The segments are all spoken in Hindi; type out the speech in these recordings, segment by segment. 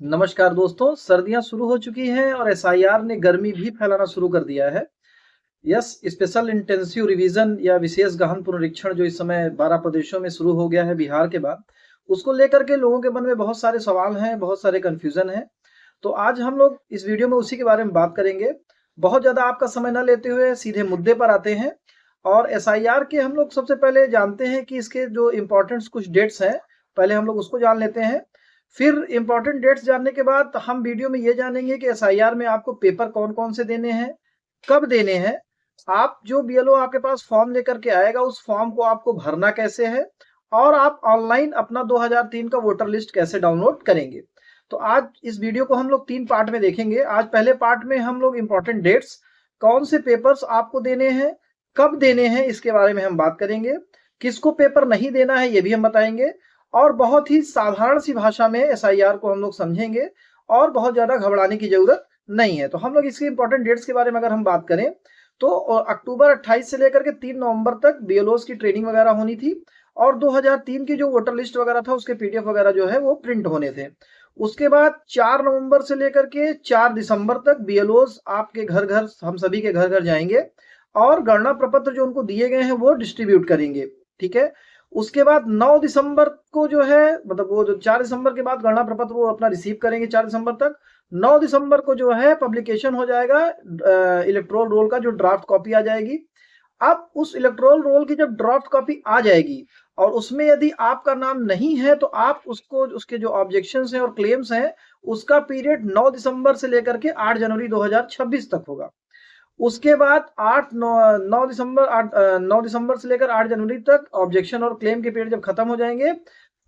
नमस्कार दोस्तों, सर्दियां शुरू हो चुकी हैं और एसआईआर ने गर्मी भी फैलाना शुरू कर दिया है। यस, स्पेशल इंटेंसिव रिवीजन या विशेष गहन पुनरीक्षण जो इस समय 12 प्रदेशों में शुरू हो गया है बिहार के बाद, उसको लेकर के लोगों के मन में बहुत सारे सवाल हैं, बहुत सारे कन्फ्यूजन हैं। तो आज हम लोग इस वीडियो में उसी के बारे में बात करेंगे। बहुत ज़्यादा आपका समय न लेते हुए सीधे मुद्दे पर आते हैं और एसआईआर के हम लोग सबसे पहले जानते हैं कि इसके जो इम्पोर्टेंट्स कुछ डेट्स हैं, पहले हम लोग उसको जान लेते हैं। फिर इम्पोर्टेंट डेट्स जानने के बाद हम वीडियो में ये जानेंगे कि एसआईआर में आपको पेपर कौन-कौन से देने हैं, कब देने हैं, आप जो बीएलओ आपके पास फॉर्म लेकर के आएगा उस फॉर्म को आपको भरना कैसे है और आप ऑनलाइन अपना 2003 का वोटर लिस्ट कैसे डाउनलोड करेंगे। तो आज इस वीडियो को हम लोग 3 पार्ट में देखेंगे। आज पहले पार्ट में हम लोग इम्पोर्टेंट डेट्स, कौन से पेपर्स आपको देने हैं, कब देने हैं इसके बारे में हम बात करेंगे। किसको पेपर नहीं देना है ये भी हम बताएंगे और बहुत ही साधारण सी भाषा में एसआईआर को हम लोग समझेंगे और बहुत ज़्यादा घबराने की ज़रूरत नहीं है। तो हम लोग इसके इम्पोर्टेंट डेट्स के बारे में अगर हम बात करें तो अक्टूबर 28 से लेकर के 3 नवंबर तक बीएलओस की ट्रेनिंग वगैरह होनी थी और 2003 की जो वोटर लिस्ट वगैरह था उसके पीडीएफ वगैरह जो है वो प्रिंट होने थे। उसके बाद 4 नवंबर से लेकर के 4 दिसंबर तक बीएलओस आपके घर घर, हम सभी के घर घर जाएंगे और गणना प्रपत्र जो उनको दिए गए हैं वो डिस्ट्रीब्यूट करेंगे। ठीक है। उसके बाद 9 दिसंबर को जो है, मतलब वो जो 4 दिसंबर के बाद गणना प्रपत्र वो अपना रिसीव करेंगे 4 दिसंबर तक। 9 दिसंबर को जो है पब्लिकेशन हो जाएगा इलेक्टोरल रोल का, जो ड्राफ्ट कॉपी आ जाएगी। अब उस इलेक्टोरल रोल की जब ड्राफ्ट कॉपी आ जाएगी और उसमें यदि आपका नाम नहीं है तो आप उसको, उसके जो ऑब्जेक्शंस हैं और क्लेम्स हैं, उसका पीरियड 9 दिसंबर से लेकर के 8 जनवरी 2026 तक होगा। उसके बाद 9 दिसंबर से लेकर 8 जनवरी तक ऑब्जेक्शन और क्लेम के पीरियड जब खत्म हो जाएंगे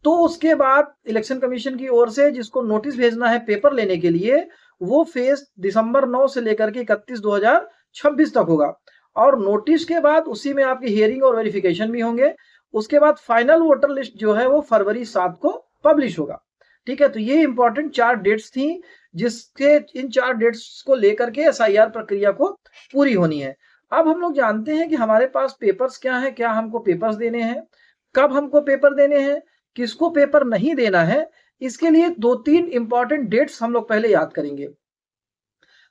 तो उसके बाद इलेक्शन कमीशन की ओर से जिसको नोटिस भेजना है पेपर लेने के लिए, वो फेज दिसंबर 9 से लेकर के 31 2026 तक होगा और नोटिस के बाद उसी में आपकी हियरिंग और वेरिफिकेशन भी होंगे। उसके बाद फाइनल वोटर लिस्ट जो है वो फरवरी 7 को पब्लिश होगा। ठीक है। तो ये इंपॉर्टेंट 4 डेट्स थी जिसके, इन 4 डेट्स को लेकर के एसआईआर प्रक्रिया को पूरी होनी है। अब हम लोग जानते हैं कि हमारे पास पेपर्स क्या है, क्या हमको पेपर्स देने हैं, कब हमको पेपर देने हैं, किसको पेपर नहीं देना है। इसके लिए 2-3 इंपॉर्टेंट डेट्स हम लोग पहले याद करेंगे।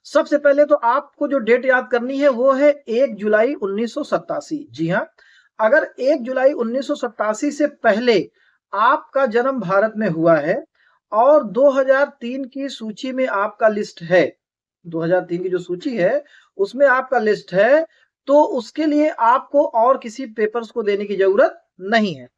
सबसे पहले तो आपको जो डेट याद करनी है वो है 1 जुलाई 1987। जी हाँ, अगर 1 जुलाई 1987 से पहले आपका जन्म भारत में हुआ है और 2003 की सूची में आपका लिस्ट है, 2003 की जो सूची है उसमें आपका लिस्ट है, तो उसके लिए आपको और किसी पेपर्स को देने की जरूरत नहीं है।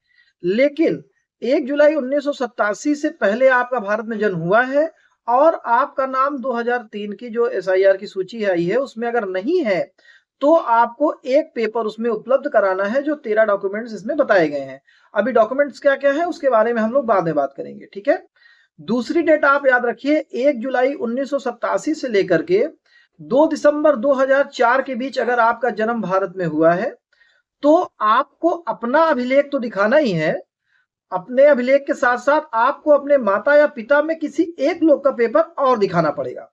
लेकिन 1 जुलाई 1987 से पहले आपका भारत में जन्म हुआ है और आपका नाम 2003 की जो एसआईआर की सूची आई है उसमें अगर नहीं है तो आपको एक पेपर उसमें उपलब्ध कराना है, जो 13 डॉक्यूमेंट्स इसमें बताए गए हैं। अभी डॉक्यूमेंट्स क्या क्या है उसके बारे में हम लोग बाद में बात करेंगे। ठीक है। दूसरी डेट आप याद रखिए, 1 जुलाई 1987 से लेकर के 2 दिसंबर 2004 के बीच अगर आपका जन्म भारत में हुआ है तो आपको अपना अभिलेख तो दिखाना ही है। अपने अभिलेख के साथ साथ आपको अपने माता या पिता में किसी एक लोग का पेपर और दिखाना पड़ेगा।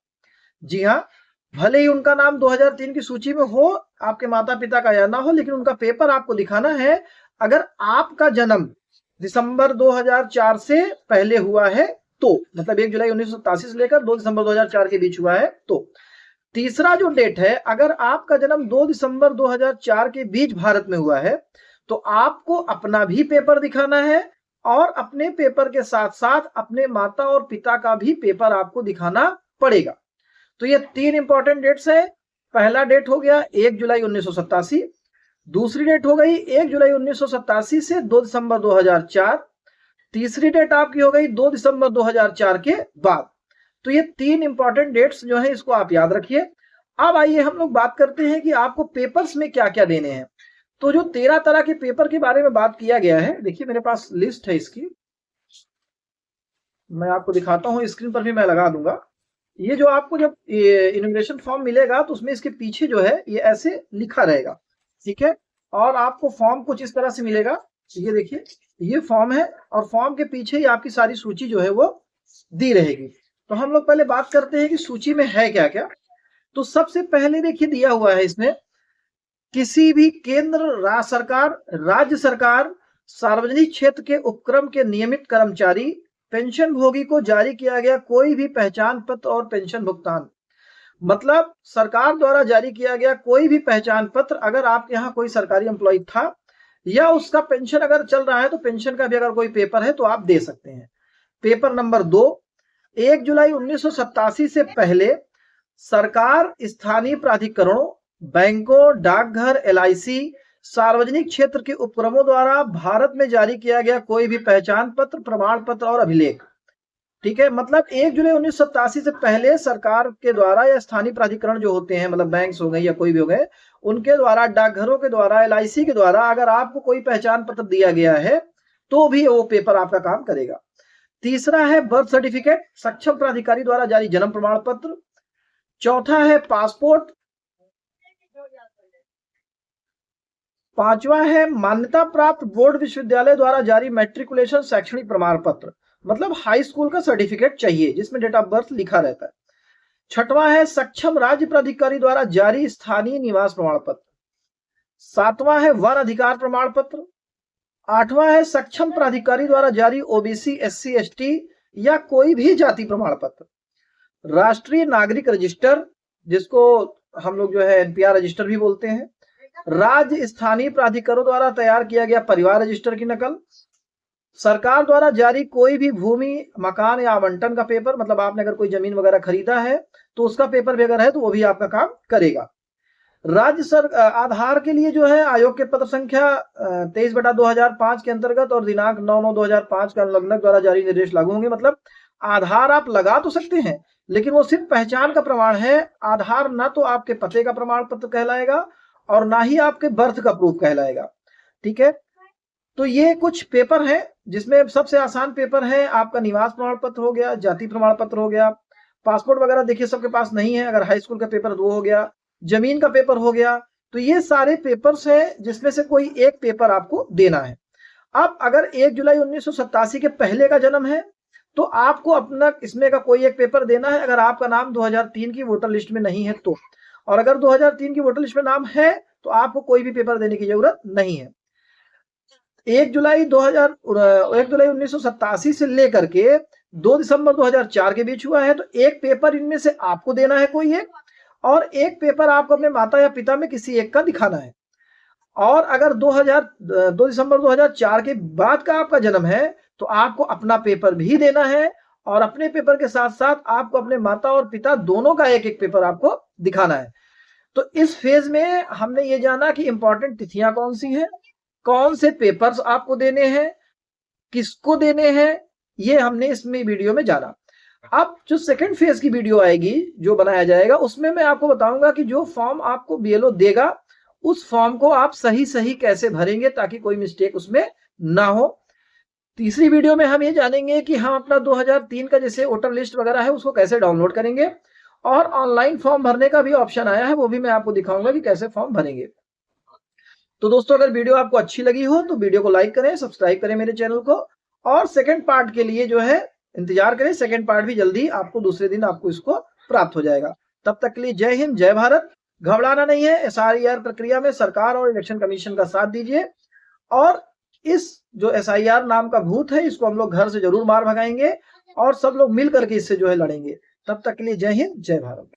जी हाँ, भले ही उनका नाम 2003 की सूची में हो, आपके माता पिता का या ना हो, लेकिन उनका पेपर आपको दिखाना है। अगर आपका जन्म दिसंबर 2004 से पहले हुआ है तो, मतलब 1 जुलाई 1987 से लेकर 2 दिसंबर 2004 के बीच हुआ है तो। तीसरा जो डेट है, अगर आपका जन्म 2 दिसंबर 2004 के बीच भारत में हुआ है तो आपको अपना भी पेपर दिखाना है और अपने पेपर के साथ साथ अपने माता और पिता का भी पेपर आपको दिखाना पड़ेगा। तो ये 3 इंपॉर्टेंट डेट्स है। पहला डेट हो गया 1 जुलाई 1987, दूसरी डेट हो गई 1 जुलाई 1987 से 2 दिसंबर 2004, तीसरी डेट आपकी हो गई 2 दिसंबर 2004 के बाद। तो ये 3 इंपॉर्टेंट डेट्स जो है इसको आप याद रखिए। अब आइए हम लोग बात करते हैं कि आपको पेपर्स में क्या क्या देने हैं। तो जो 13 तरह के पेपर के बारे में बात किया गया है, देखिए मेरे पास लिस्ट है इसकी, मैं आपको दिखाता हूँ, स्क्रीन पर भी मैं लगा दूंगा। ये जो आपको जब इनविटेशन फॉर्म मिलेगा तो उसमें इसके पीछे जो है ये ऐसे लिखा रहेगा। ठीक है। और आपको फॉर्म कुछ इस तरह से मिलेगा, ये देखिए ये फॉर्म है और फॉर्म के पीछे ही आपकी सारी सूची जो है वो दी रहेगी। तो हम लोग पहले बात करते हैं कि सूची में है क्या क्या। तो सबसे पहले देखिए दिया हुआ है इसमें, किसी भी केंद्र सरकार, राज्य सरकार, सार्वजनिक क्षेत्र के उपक्रम के नियमित कर्मचारी पेंशन भोगी को जारी किया गया कोई भी पहचान पत्र और पेंशन भुगतान। मतलब सरकार द्वारा जारी किया गया कोई भी पहचान पत्र, अगर आपके यहाँ कोई सरकारी एम्प्लॉय था या उसका पेंशन अगर चल रहा है तो पेंशन का भी अगर कोई पेपर है तो आप दे सकते हैं। पेपर नंबर 2, 1 जुलाई 1987 से पहले सरकार स्थानीय प्राधिकरणों, बैंकों, डाकघर, LIC, सार्वजनिक क्षेत्र के उपक्रमों द्वारा भारत में जारी किया गया कोई भी पहचान पत्र, प्रमाण पत्र और अभिलेख। ठीक है, मतलब 1 जुलाई 1987 से पहले सरकार के द्वारा या स्थानीय प्राधिकरण जो होते हैं, मतलब बैंक्स हो गए या कोई भी हो गए, उनके द्वारा, डाकघरों के द्वारा, LIC के द्वारा अगर आपको कोई पहचान पत्र दिया गया है तो भी वो पेपर आपका काम करेगा। तीसरा है बर्थ सर्टिफिकेट, सक्षम प्राधिकारी द्वारा जारी जन्म प्रमाण पत्र। चौथा है पासपोर्ट। पांचवा है मान्यता प्राप्त बोर्ड विश्वविद्यालय द्वारा जारी मैट्रिकुलेशन शैक्षणिक प्रमाण पत्र, मतलब हाई स्कूल का सर्टिफिकेट चाहिए जिसमें डेट ऑफ बर्थ लिखा रहता है। छठवां है सक्षम राज्य प्राधिकारी द्वारा जारी स्थानीय निवास प्रमाण पत्र। सातवां है वन अधिकार प्रमाण पत्र। आठवां है सक्षम प्राधिकारी द्वारा जारी OBC, SC, ST या कोई भी जाति प्रमाण पत्र। राष्ट्रीय नागरिक रजिस्टर, जिसको हम लोग जो है NPR रजिस्टर भी बोलते हैं। राज्य स्थानीय प्राधिकरणों द्वारा तैयार किया गया परिवार रजिस्टर की नकल। सरकार द्वारा जारी कोई भी भूमि, मकान या आवंटन का पेपर, मतलब आपने अगर कोई जमीन वगैरह खरीदा है तो उसका पेपर भी अगर है तो वो भी आपका काम करेगा। राज्य आधार के लिए जो है आयोग के पत्र संख्या 23/2005 के अंतर्गत और दिनांक 9/9/2005 का अनुलग्नक द्वारा जारी निर्देश लागू होंगे। मतलब आधार आप लगा तो सकते हैं लेकिन वो सिर्फ पहचान का प्रमाण है। आधार ना तो आपके पते का प्रमाण पत्र कहलाएगा और ना ही आपके बर्थ का प्रूफ कहलाएगा। ठीक है, तो ये कुछ पेपर हैं जिसमें सबसे आसान पेपर है आपका निवास प्रमाण पत्र हो गया, जाति प्रमाण पत्र हो गया, पासपोर्ट वगैरह देखिए सबके पास नहीं है, अगर हाई स्कूल का पेपर वो हो गया, जमीन का पेपर हो गया। तो ये सारे पेपर्स हैं जिसमें से कोई एक पेपर आपको देना है। अब अगर 1 जुलाई 1987 के पहले का जन्म है तो आपको अपना इसमें का कोई एक पेपर देना है अगर आपका नाम 2003 की वोटर लिस्ट में नहीं है तो, और अगर 2003 की वोटर लिस्ट में नाम है तो आपको कोई भी पेपर देने की जरूरत नहीं है। 1 जुलाई 1987 से लेकर के 2 दिसंबर 2004 के बीच हुआ है, तो एक पेपर इनमें से आपको देना है कोई एक, और एक पेपर आपको अपने माता या पिता में किसी एक का दिखाना है। और अगर 2 दिसंबर 2004 के बाद का आपका जन्म है तो आपको अपना पेपर भी देना है, और अपने पेपर के साथ साथ आपको अपने माता और पिता दोनों का एक एक पेपर आपको दिखाना है। तो इस फेज में हमने ये जाना कि इंपॉर्टेंट तिथियां कौन सी हैं, कौन से पेपर्स आपको देने हैं, किसको देने हैं, ये हमने इसमें वीडियो में जाना। अब जो सेकंड फेज की वीडियो आएगी जो बनाया जाएगा उसमें मैं आपको बताऊंगा कि जो फॉर्म आपको BLO देगा उस फॉर्म को आप सही कैसे भरेंगे ताकि कोई मिस्टेक उसमें ना हो। तीसरी वीडियो में हम ये जानेंगे कि हम अपना 2003 का जैसे वोटर लिस्ट वगैरह है उसको कैसे डाउनलोड करेंगे, और ऑनलाइन फॉर्म भरने का भी ऑप्शन आया है वो भी मैं आपको दिखाऊंगा कि कैसे फॉर्म भरेंगे। तो दोस्तों अगर वीडियो आपको अच्छी लगी हो तो वीडियो को लाइक करें, सब्सक्राइब करें मेरे चैनल को, और सेकंड पार्ट के लिए जो है इंतजार करें, सेकंड पार्ट भी जल्दी आपको दूसरे दिन आपको इसको प्राप्त हो जाएगा। तब तक के लिए जय हिंद, जय भारत। घबराना नहीं है, SIR प्रक्रिया में सरकार और इलेक्शन कमीशन का साथ दीजिए, और इस जो SIR नाम का भूत है इसको हम लोग घर से जरूर मार भगाएंगे और सब लोग मिल करके इससे जो है लड़ेंगे। तब तक के लिए जय हिंद, जय भारत।